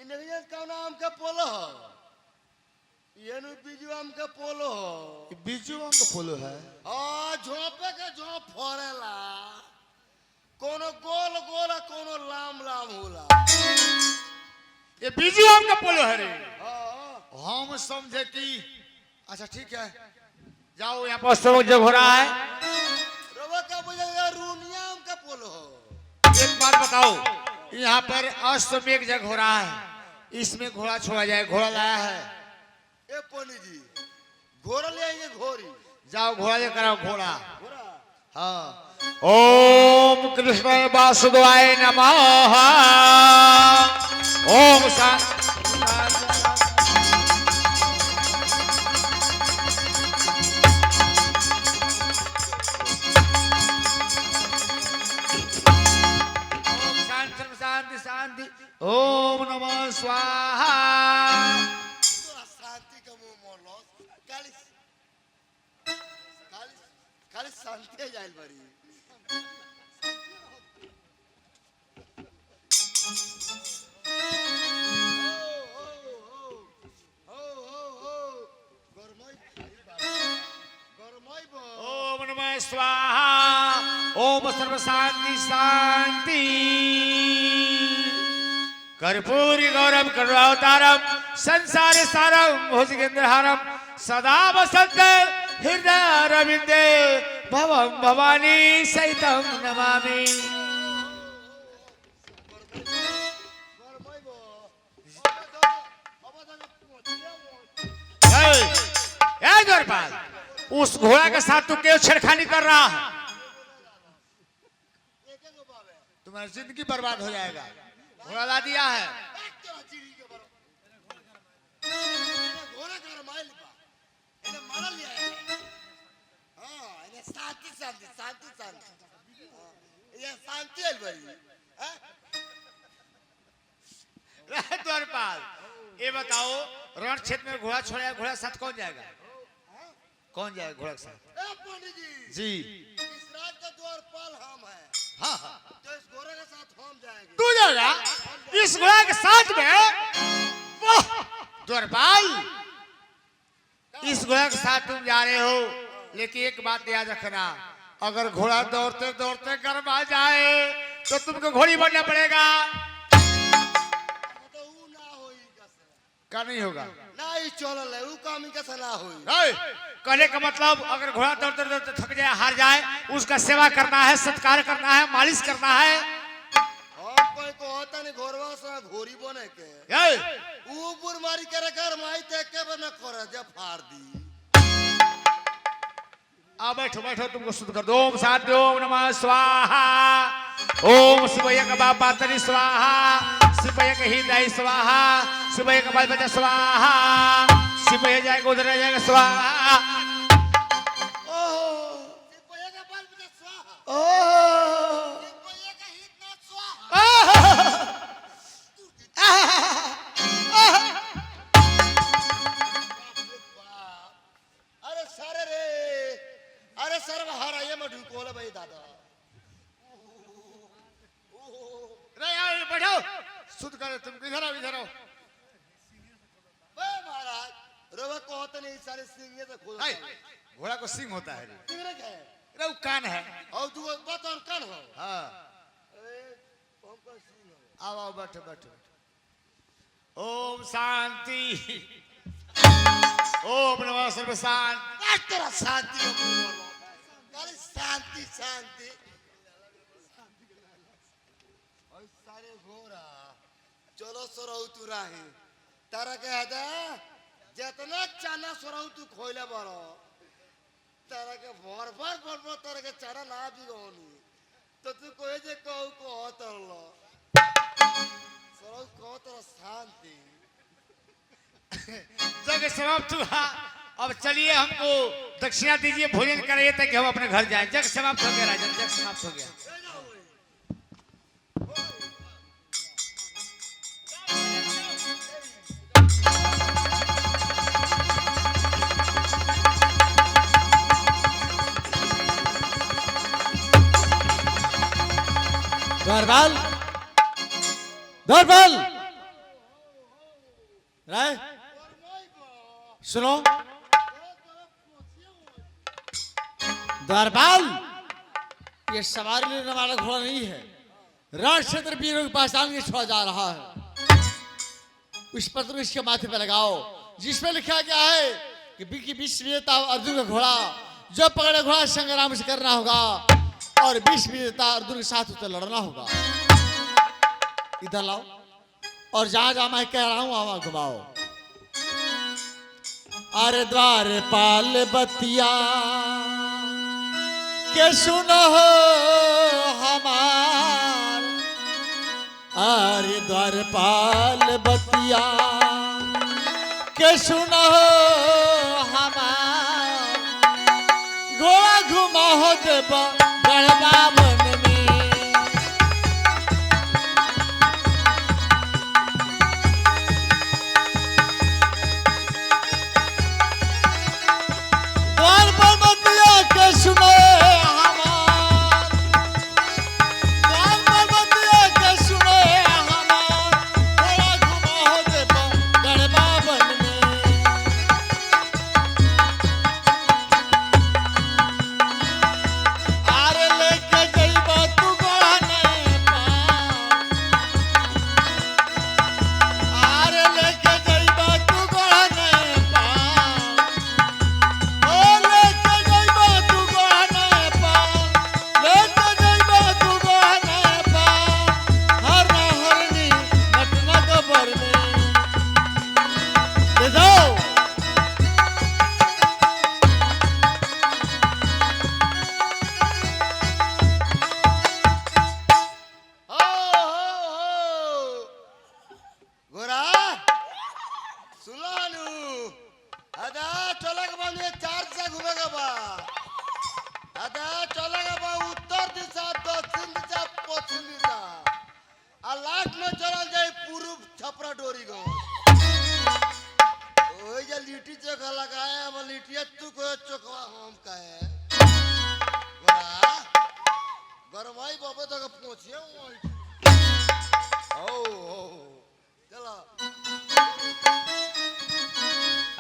इन्हें का नाम का पोलो ये नु बीजू आम का पोलो बीजू आम का पोलो है। हाँ झोंपे के झोंप फोड़ेला कोनो गोल गोल कोनो लाम लाम होला। ये बीजू आम का पोलो है रे। हाँ हम समझे कि अच्छा ठीक है जाओ यहाँ पर सब जब हो रहा है। रवा का बुझा रूनिया आम का पोलो हो। एक बात बताओ यहाँ पर अश्वमेघ जग हो रहा है इसमें घोड़ा छोड़ा जाए घोड़ा लाया है। ए पोनी जी घोड़ा ले आएंगे घोड़ी जाओ घोड़ा लेकर आओ घोड़ा। घोड़ा हाँ ओम कृष्ण वासुदेवाय नमः। ओम शांति। शांति शांति ओम नमः स्वाहा। तो शांति का मुंह मोलो काली काली काली शांति जाइल बड़ी। ओम नमः स्वाहा। ओम सर्व शांति शांति। कर्पूरी गौरम करुणावतारम संसार सारम भुजगेंद्रहारम सदा वसंत हृदय अरविंदे भवम भवानी सहितम नमामि। ए द्वारपाल उस घोड़ा के साथ तू क्यों छेड़खानी कर रहा है? तुम्हारी जिंदगी बर्बाद हो जाएगा। घोड़ा ला दिया है। घोड़ा का रमाइल बा इन्हें मार लिया है। हाँ इन्हें शांति शांति शांति शांति ये शांति है बड़ी। द्वारपाल ये बताओ रण क्षेत्र में घोड़ा छोड़ा घोड़ा के साथ कौन जाएगा? कौन जाएगा घोड़ा के साथ? ए पंडित जी जी इस राज का द्वारपाल हम है। हाँ हाँ तो इस घोड़े के साथ हम जाएंगे। तू जाएगा इस घोड़ा के साथ में? वाह द्वारपाल इस घोड़ा के साथ तुम जा रहे हो लेकिन एक बात याद रखना अगर घोड़ा दौड़ते दौड़ते गरमा जाए तो तुमको घोड़ी बनना पड़ेगा। तो ऊ ना होई कसरा क्या नहीं होगा? ना ही चलल है ऊ काम ही कैसे ना होई। नहीं, कहने का मतलब अगर घोड़ा दौड़ते दौड़ते थक जाए हार जाए उसका सेवा करना है सत्कार करना है मालिश करना है। हम कोई को होता नहीं घोरवा से घोड़ी बने के ऊ बुरमारी करे कर माई देख के बना करे जब फाड़ दी। आ बैठो बैठो तुमको शुद्ध कर दो। ओम शांति ओम नमः स्वाहा। ओम शिवय का बाबा तरी स्वाहा। शिवय का हृदय स्वाहा। शिवय का बाल बच्चा स्वाहा। शिवय जाएगा उधर जाएगा स्वाहा। सिपहिया का बाल बच्चा स्वाहा। ओह सिपहिया का हित ना स्वाहा। अरे सारे रे अरे सर्व हारा ये मधु कोला भाई दादा। नहीं यार बैठो शुद्ध करो तुम इधर आओ इधर आओ। बे महाराज रवा को होता नहीं सारे सिंह से खोल हाय, घोड़ा को सिंह होता है रे। सिंह रे क्या है रे वो कान है। और तू बात और कान हो। हाँ ए हमको सिंह हो। आओ आओ बैठो बैठो। ओम शांति। ओम नमः सर्व शांति। आज तेरा शांति का मुंह बोलो। खाली शांति शांति। और सारे घोड़ा चलो सोराऊ तू राही तारा के हदा जितना चाना सोराऊ तू खोइले बड़ो तारा के भर तारा के चाना ना भी होनी तो तू कोई जे कहू को होतर लो सोराऊ को तेरा शांति। जग समाप्त हुआ। अब चलिए हमको दक्षिणा दीजिए भोजन कराइए ताकि हम अपने घर जाएं। जग समाप्त हो गया राजन जग समाप्त हो गया। द्वारपाल द्वारपाल राय सुनो द्वारपाल, ये सवारी लेने वाला घोड़ा नहीं है, रण क्षेत्र वीरों की पहचान के छोड़ा जा रहा है। उस पत्र इसके माथे पे लगाओ जिसमें लिखा गया है कि विश्व विजेता अर्जुन का घोड़ा जो पकड़े घोड़ा संग्राम से करना होगा और विश्व विजेता अर्जुन के साथ उतर लड़ना होगा। इधर लाओ और जहां जहां मैं कह रहा हूं वहां घुमाओ। अरे द्वारपाल बतिया के सुनो हमार, अरे द्वारपाल बतिया के सुनो हमार, घोड़ा घुमाओ देवा गढ़वा मन में। द्वारपाल बतिया के सुनो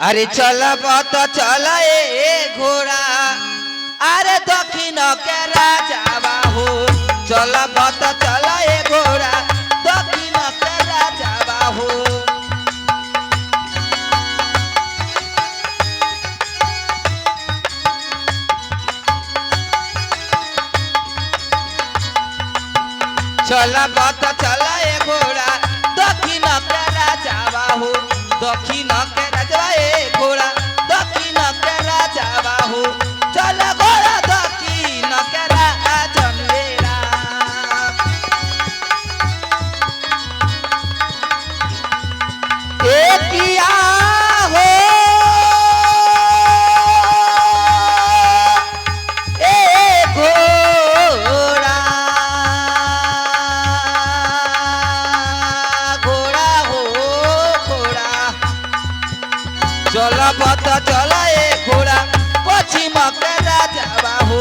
अरे चल तो चल ए घोड़ा, अरे दक्षिण के राजा बाहू, चल तो चल ए घोड़ा, दक्षिण के राजा बाहू। चल तो चल ए घोड़ा, दक्षिण के राजा बाहू, दक्षिण के राजा ए घोड़ा, दक्षिण के राजा बाहू, चल घोड़ा दक्षिण के राजा मेरा। किया हो ए घोड़ा, घोड़ा हो घोड़ा, चल बत चल ए घोड़ा, पश्चिम के राजा बाहू,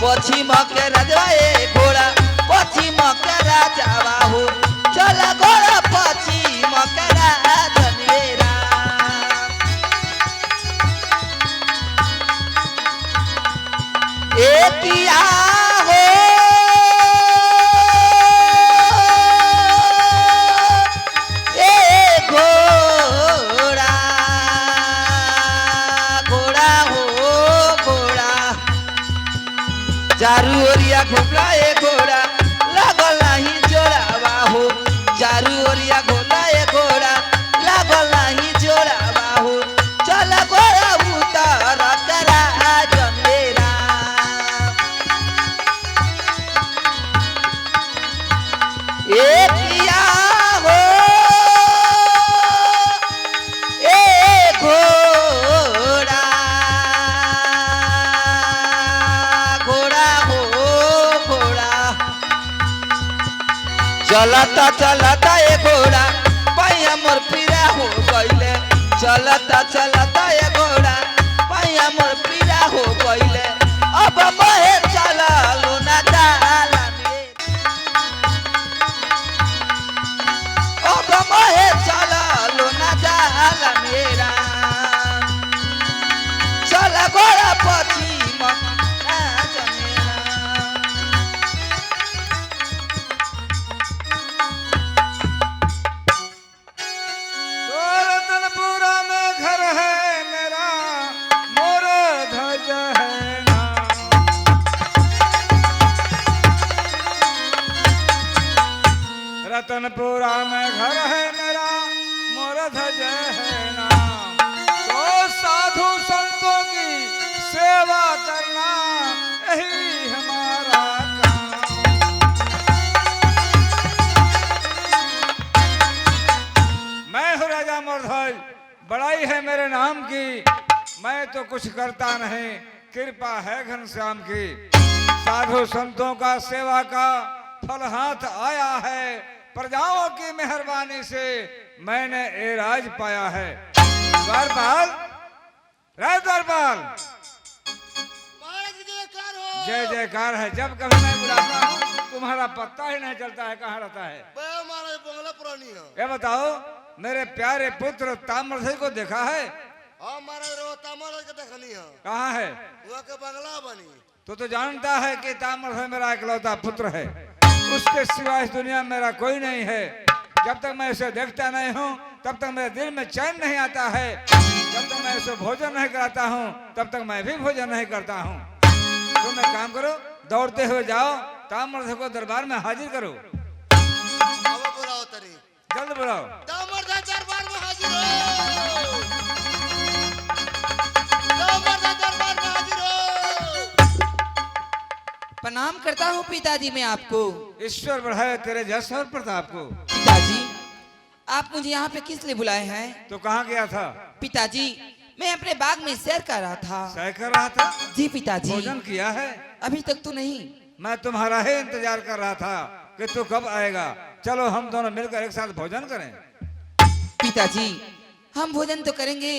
पश्चिम के राजा ए घोड़ा, पश्चिम के राजा बाहू, चल घोड़ा पश्चिम के राजा मेरा। किया हो ए घोड़ा, घोड़ा हो घोड़ा, चारू ओरिया घोड़ा ए घोड़ा, लागल नहीं जोड़ा बाहू, चारू ओरिया घोड़ा ए घोड़ा, लागल नहीं जोड़ा बाहू, चल घोड़ा उतर तेरा जमेरा। किया हो ए घोड़ा, घोड़ा हो घोड़ा, चलता चलता ए घोड़ा, पैया मोर पीरा हो गईले, चलता चलता ए घोड़ा, पैया मोर पीरा हो गईले, अब महे चला लूना डाला में, अब महे चला लूना डाला बड़ाई है मेरे नाम की, मैं तो कुछ करता नहीं, कृपा है घनश्याम की। साधु संतों का सेवा का फल हाथ आया है, प्रजाओं की मेहरबानी से मैंने ये राज पाया है। द्वारपाल, राज द्वारपाल, महाराज की जयकार हो। जय जयकार है। जब कभी मैं बुलाता हूँ तुम्हारा पत्ता ही नहीं चलता है, कहाँ रहता है? बे महाराज बंगला पुरानी है। ये बताओ, मेरे प्यारे पुत्र ताम्रध्वज को देखा है? हाँ महाराज रो तामर के देखनी है। कहाँ है? वहाँ के बंगला बनी। तो जानता है कि ताम्रध्वज मेरा इकलौता पुत्र है, उसके सिवा इस दुनिया में मेरा कोई नहीं है। जब तक मैं उसे देखता नहीं हूँ तब तक मेरे दिल में चैन नहीं आता है। जब तक मैं उसे भोजन नहीं कराता हूँ तब तक मैं भी भोजन नहीं करता हूँ। तुम एक काम करो, दौड़ते हुए जाओ, ताम्रध्वज को दरबार में हाजिर करो। अब बुलाओ तरी। जल्द बुलाओ। ताम्रध्वज दरबार में हाजिर हो। ताम्रध्वज दरबार में हाजिर हो। प्रणाम करता हूँ पिताजी मैं आपको। ईश्वर बढ़ाए तेरे जस और प्रताप को। पिताजी, आप मुझे यहाँ पे किस लिए बुलाए हैं? तो कहाँ गया था? पिताजी, मैं अपने बाग में सैर कर रहा था। सैर कर रहा था? जी पिताजी। भोजन किया है? अभी तक तो नहीं। मैं तुम्हारा ही इंतजार कर रहा था कि तू कब आएगा। चलो हम दोनों मिलकर एक साथ भोजन करें। पिताजी, हम भोजन तो करेंगे,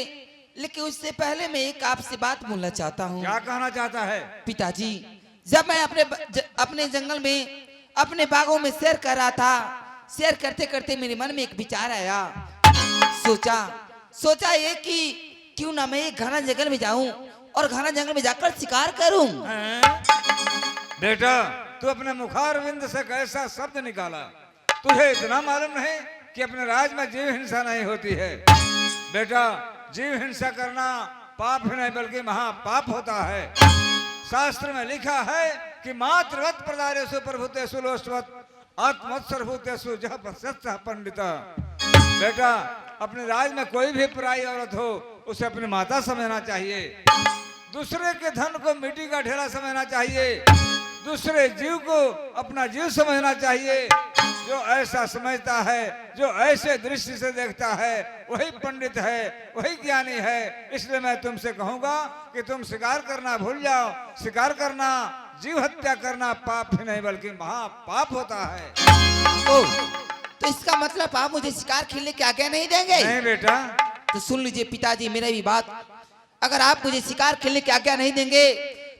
लेकिन उससे पहले मैं एक आपसे बात बोलना चाहता हूँ। क्या कहना चाहता है? पिताजी, जब मैं अपने जंगल में अपने बागों में सैर कर रहा था, सैर करते करते मेरे मन में एक विचार आया। सोचा ये कि क्यों ना मैं एक घना जंगल में जाऊं और घना जंगल में जाकर शिकार करूं। बेटा, तू अपने मुखारविंद से कैसा शब्द निकाला? तुझे इतना मालूम नहीं कि अपने राज में जीव हिंसा नहीं होती है? बेटा, जीव हिंसा करना पाप ही नहीं बल्कि महापाप होता है। शास्त्र में लिखा है कि मातृवत प्रदारेषु प्रभुतेषु लोष्टवत आत्मत्सर्भूतेषु जह पश्यत्सः पंडिता। बेटा, अपने राज में कोई भी पराई औरत हो उसे अपनी माता समझना चाहिए। दूसरे के धन को मिट्टी का ढेला समझना चाहिए। दूसरे जीव को अपना जीव समझना चाहिए। जो ऐसा समझता है, जो ऐसे दृष्टि से देखता है, वही पंडित है, वही ज्ञानी है। इसलिए मैं तुमसे कहूंगा कि तुम शिकार करना भूल जाओ। शिकार करना, जीव हत्या करना पाप ही नहीं बल्कि महापाप होता है। ओ, तो इसका मतलब आप मुझे शिकार खेलने की आज्ञा नहीं देंगे? नहीं बेटा। तो सुन लीजिए पिताजी मेरी भी बात। अगर आप मुझे शिकार खेलने की आज्ञा नहीं देंगे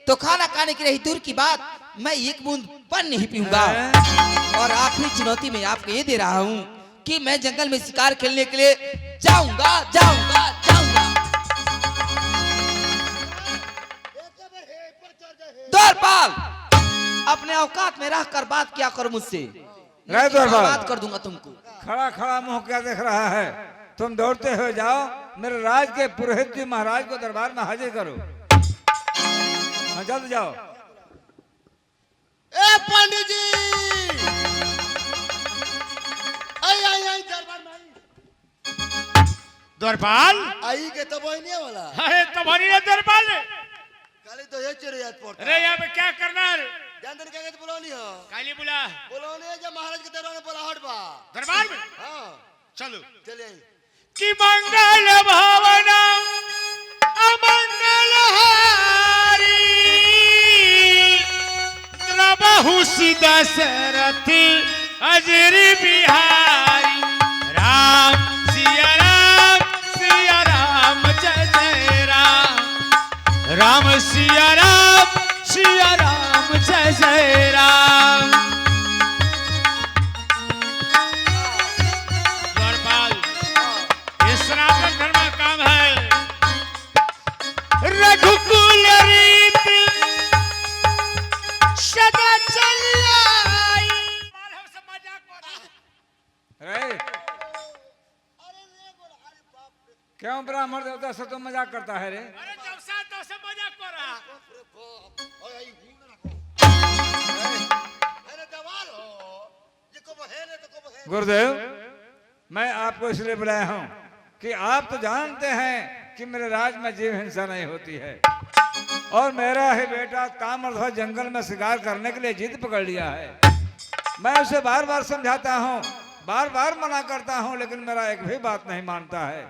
तो खाना खाने की रही दूर की बात, मैं एक बूंद पानी नहीं पीऊंगा। और आखिरी चुनौती मैं आपको ये दे रहा हूँ कि मैं जंगल में शिकार खेलने के लिए जाऊंगा। द्वारपाल, अपने औकात में रहकर बात क्या करो मुझसे, बात कर दूंगा तुमको। खड़ा खड़ा मुंह क्या देख रहा है? तुम दौड़ते हुए जाओ, मेरे राज के पुरोहित जी महाराज को दरबार में हाजिर करो। हाँ, जल्द जाओ। ए पंडित जी, आई दरबार में आई। द्वारपाल, आई के तो वही नहीं वाला। अरे तुम्हारी ना द्वारपाल, काली तो ये चिर याद पड़ता। अरे यहाँ पे क्या करना है? जानते क्या कहते बुलानी हो? काली बुला बुलानी है जब महाराज के दरबार में बुलाहट बा। दरबार में। हाँ, चलो। चलिए आई। कि मंगल भावना अमंगल हारी, द्रबहु दशरथी अजर बिहारी। राम सिया राम, सिया राम जय जय राम। राम सिया राम, सिया राम जय जय राम। द्वारपाल, ये सनातन धर्म का काम है। रघुकुल रीति सदा चली आई। हमसे मजाक हो रहा है। अरे क्यों ब्राह्मण देवता से तुम मजाक करता है रे? अरे जब से तो से मजाक हो रहा। और आई घूम ना को। अरे दवाल हो, ये को है ने तो को है। गुरुदेव, मैं आपको इसलिए बुलाया हूँ कि आप तो जानते हैं कि मेरे राज में जीव हिंसा नहीं होती है। और मेरा ही बेटा ताम्रध्वज जंगल में शिकार करने के लिए जिद पकड़ लिया है। मैं उसे बार बार समझाता हूँ, बार बार मना करता हूँ, लेकिन मेरा एक भी बात नहीं मानता है।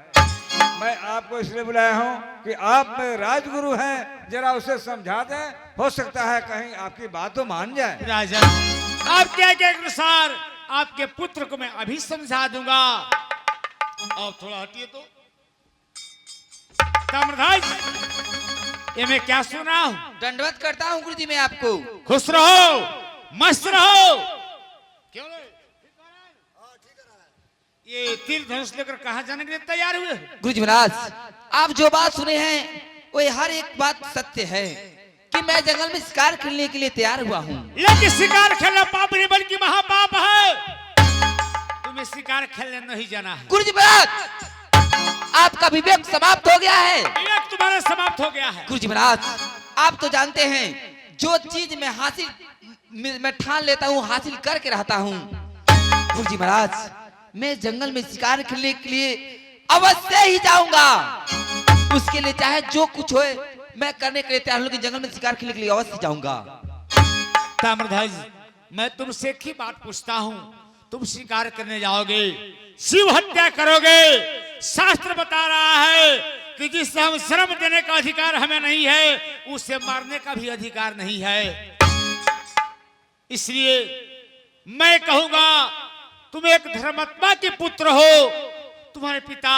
मैं आपको इसलिए बुलाया हूँ कि आप में राजगुरु हैं, जरा उसे समझा दें, हो सकता है कहीं आपकी बात तो मान जाए। राजन, आपके आज्ञा के अनुसार आपके पुत्र को मैं अभी समझा दूंगा। और थोड़ा हटिए तो। ताम्रध्वज, ये मैं क्या सुन रहा हूँ? दंडवत करता हूँ गुरुजी मैं आपको। खुश रहो, मस्त रहो। क्यों रे? ये तीर धनुष लेकर कहाँ जाने के लिए तैयार हुए? गुरुजी महाराज, आप जो बात सुने हैं वो हर एक बात सत्य है कि मैं जंगल में शिकार खेलने के लिए तैयार हुआ हूँ। लेकिन शिकार खेलना पाप नहीं बल्कि महापाप है। तुम्हें शिकार खेलने नहीं जाना है। गुरुजी महाराज, आपका विवेक समाप्त हो गया है। विवेक तुम्हारा समाप्त हो गया है। गुरुजी महाराज, आप तो जानते हैं जो चीज मैं ठान लेता हूँ हासिल करके रहता हूँ। गुरुजी महाराज, मैं जंगल में शिकार खेलने के लिए अवश्य ही जाऊंगा। उसके लिए चाहे जो कुछ होए मैं करने के लिए तैयार हूं, लेकिन जंगल में शिकार खेलने के लिए अवश्य जाऊंगा। ताम्रध्वज, मैं तुमसे एक ही बात पूछता हूँ, तुम शिकार करने जाओगे, शिव हत्या करोगे। शास्त्र बता रहा है कि जिससे हम श्रम देने का अधिकार हमें नहीं है, उसे मारने का भी अधिकार नहीं है। इसलिए मैं कहूंगा, तुम एक धर्मात्मा के पुत्र हो, तुम्हारे पिता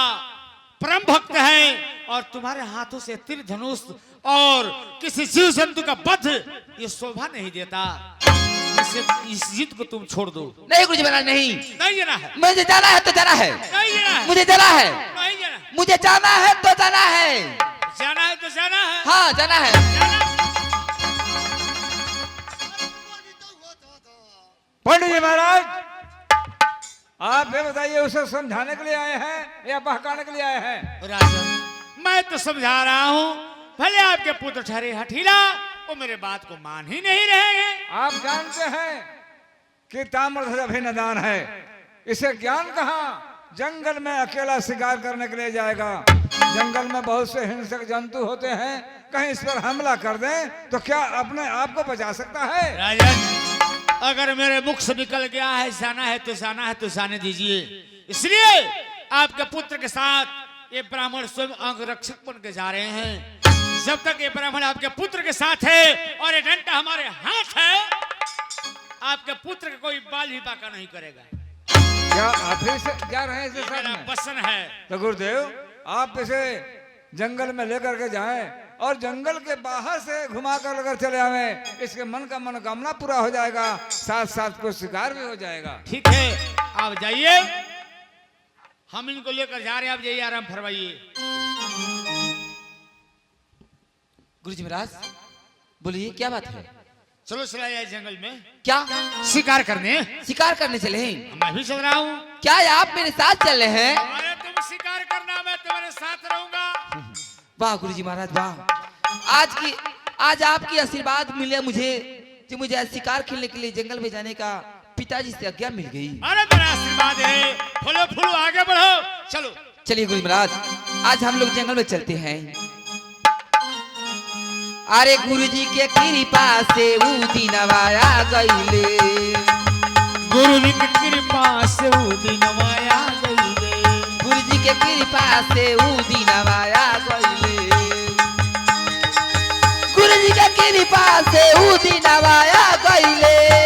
परम भक्त हैं और तुम्हारे हाथों से तीर धनुष और किसी जीव जंतु का वध ये शोभा नहीं देता। इस जिद को तुम छोड़ दो। नहीं गुरुजी महाराज, नहीं जाना है। मुझे जाना है तो जाना है। नहीं जाना है। मुझे जाना है। नहीं जाना है। मुझे जाना है तो जाना है। जाना है तो जाना है। हाँ जाना है। पंडित जी महाराज, आप ये बताइए, उसे समझाने के लिए आए हैं या बहकाने के लिए आए हैं? राजन, मैं तो समझा रहा हूँ, भले आपके पुत्र ठहरे हठीला, वो मेरे बात को मान ही नहीं रहे हैं। आप जानते हैं कि ताम्रध्वज अभिनदान है, इसे ज्ञान कहाँ? जंगल में अकेला शिकार करने के लिए जाएगा। जंगल में बहुत से हिंसक जंतु होते हैं, कहीं इस पर हमला कर दें तो क्या अपने आप को बचा सकता है? राजन, अगर मेरे मुख से निकल गया है जाना है तो जाना है तो जाने दीजिए। इसलिए आपके पुत्र के साथ ये ब्राह्मण स्वयं अंगरक्षक बन के जा रहे हैं। जब तक ये ब्राह्मण आपके पुत्र के साथ है और ये डंडा हमारे हाथ है, आपके पुत्र का कोई बाल भी बाका नहीं करेगा। क्या आप ही से जा रहे हैं इसे साथ में? पसंद है तो गुरुदेव, आप इसे जंगल में लेकर के जाएं और जंगल के बाहर से घुमा कर लेकर चले आवें, इसके मन का मनोकामना पूरा हो जाएगा, साथ साथ कुछ शिकार भी हो जाएगा। ठीक है, आप जाइए, हम इनको लेकर जा रहे हैं। आप जाइए, आराम फरमाइए। गुरुजी महाराज बोलिए, क्या बात है? चलो चला जाए जंगल में। क्या शिकार करने? शिकार करने चले हैं? मैं भी चल रहा हूँ। क्या आप मेरे साथ चल रहे हैं? अरे तुम शिकार करना, मैं तुम्हारे साथ रहूंगा। वाह गुरुजी महाराज वाह, आज आपकी आशीर्वाद मिले मुझे कि मुझे आज शिकार खेलने के लिए जंगल में जाने का पिताजी से आज्ञा मिल गई। अरे मेरा आशीर्वाद है, फूलो फूलो आगे बढ़ो, चलो। चलिए गुरुजी महाराज, आज हम लोग जंगल में चलते हैं। अरे गुरुजी के कृपा से ऊ दिनवा आ गईले, गुरुजी की कृपा से ऊ दिनवा आ गईले, गुरुजी के कृपा से ऊ दिनवा आ गईले, गुरुजी के कृपा से ऊ दिनवा आ गईले।